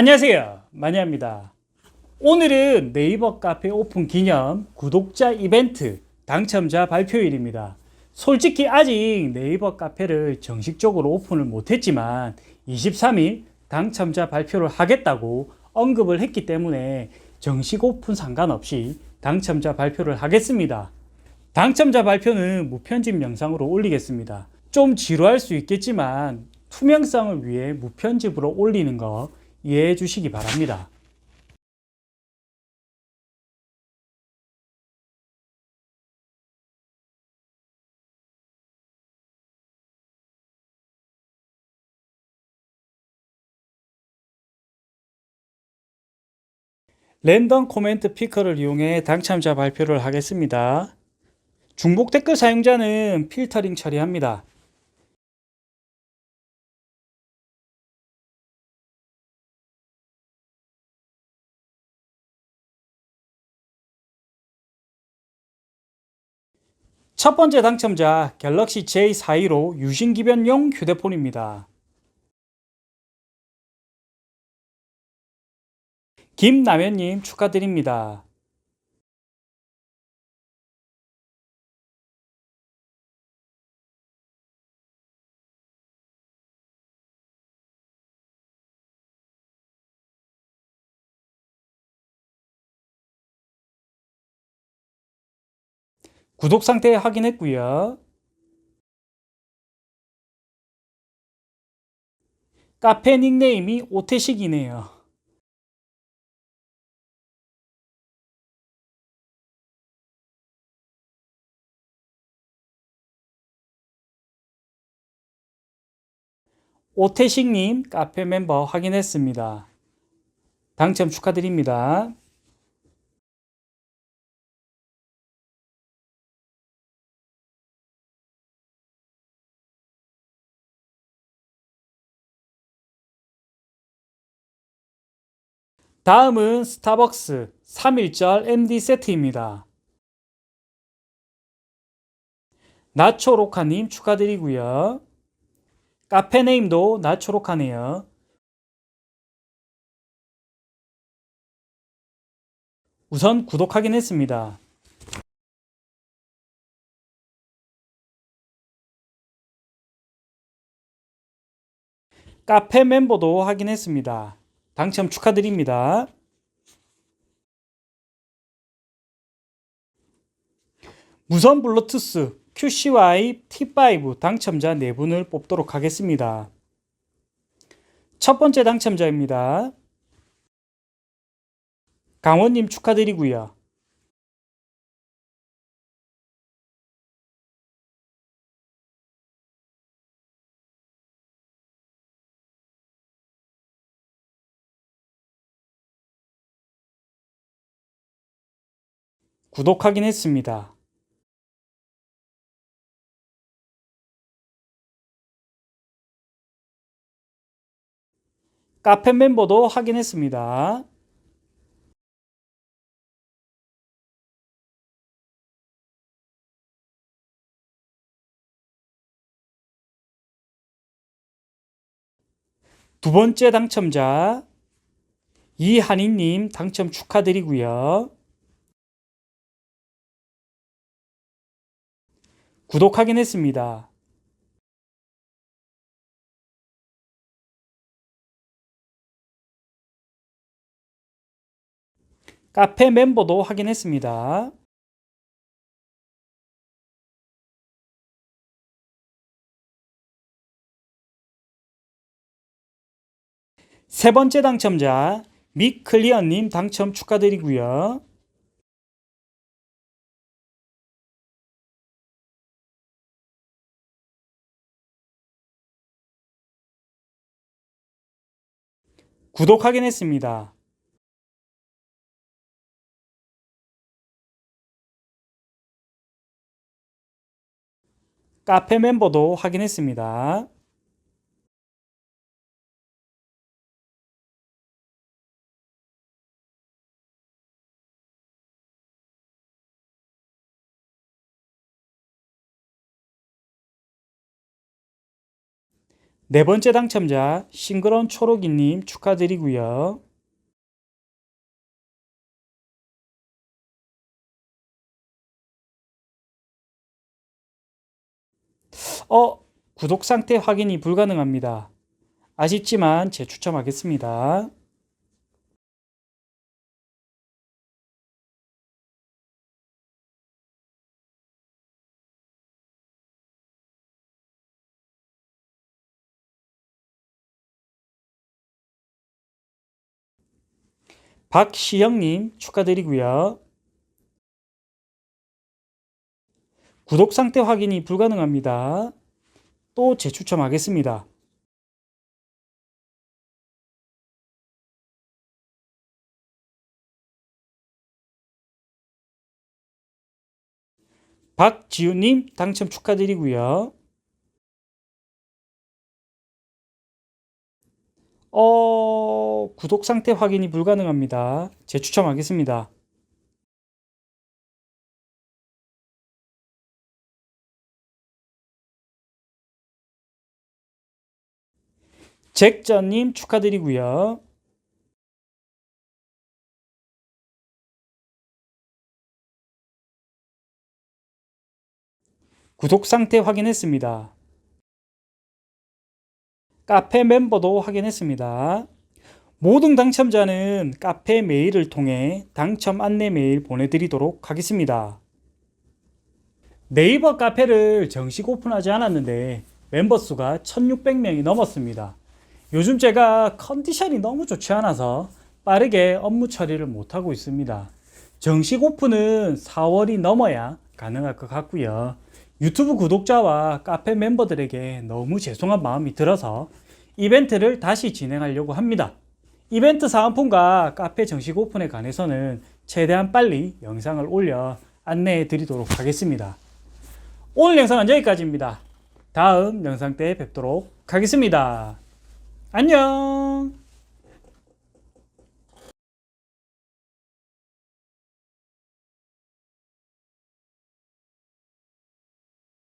안녕하세요, 마니아입니다. 오늘은 네이버 카페 오픈 기념 구독자 이벤트 당첨자 발표일입니다. 솔직히 아직 네이버 카페를 정식적으로 오픈을 못했지만 23일 당첨자 발표를 하겠다고 언급을 했기 때문에 정식 오픈 상관없이 당첨자 발표를 하겠습니다. 당첨자 발표는 무편집 영상으로 올리겠습니다. 좀 지루할 수 있겠지만 투명성을 위해 무편집으로 올리는 거 이해해 주시기 바랍니다. 랜덤 코멘트 피커를 이용해 당첨자 발표를 하겠습니다. 중복 댓글 사용자는 필터링 처리합니다. 첫 번째 당첨자 갤럭시 J42로 유심기변용 휴대폰입니다. 김남현님 축하드립니다. 구독 상태 확인했고요. 카페 닉네임이 오태식이네요. 오태식님 카페 멤버 확인했습니다. 당첨 축하드립니다. 다음은 스타벅스 3.1절 MD 세트입니다. 나초로카님 축하드리고요. 카페 네임도 나초로카네요. 우선 구독 확인했습니다. 카페 멤버도 확인했습니다. 당첨 축하드립니다. 무선 블루투스 QCY T5 당첨자 4분을 뽑도록 하겠습니다. 첫 번째 당첨자입니다. 강원님 축하드리고요. 구독 확인했습니다. 카페 멤버도 확인했습니다. 두 번째 당첨자 이한희님 당첨 축하드리고요. 구독 확인했습니다. 카페 멤버도 확인했습니다. 세 번째 당첨자 믹클리어님 당첨 축하드리고요. 구독 확인했습니다. 카페 멤버도 확인했습니다. 네 번째 당첨자 싱그런 초록이님 축하드리고요. 구독 상태 확인이 불가능합니다. 아쉽지만 재추첨하겠습니다. 박시영님 축하드리고요. 구독 상태 확인이 불가능합니다. 또 재추첨하겠습니다. 박지우님 당첨 축하드리고요. 구독 상태 확인이 불가능합니다. 재추첨하겠습니다. 잭전님 축하드리고요. 구독 상태 확인했습니다. 카페 멤버도 확인했습니다. 모든 당첨자는 카페 메일을 통해 당첨 안내 메일 보내드리도록 하겠습니다. 네이버 카페를 정식 오픈하지 않았는데 멤버 수가 1600명이 넘었습니다. 요즘 제가 컨디션이 너무 좋지 않아서 빠르게 업무 처리를 못하고 있습니다. 정식 오픈은 4월이 넘어야 가능할 것 같고요. 유튜브 구독자와 카페 멤버들에게 너무 죄송한 마음이 들어서 이벤트를 다시 진행하려고 합니다. 이벤트 사은품과 카페 정식 오픈에 관해서는 최대한 빨리 영상을 올려 안내해 드리도록 하겠습니다. 오늘 영상은 여기까지입니다. 다음 영상 때 뵙도록 하겠습니다. 안녕.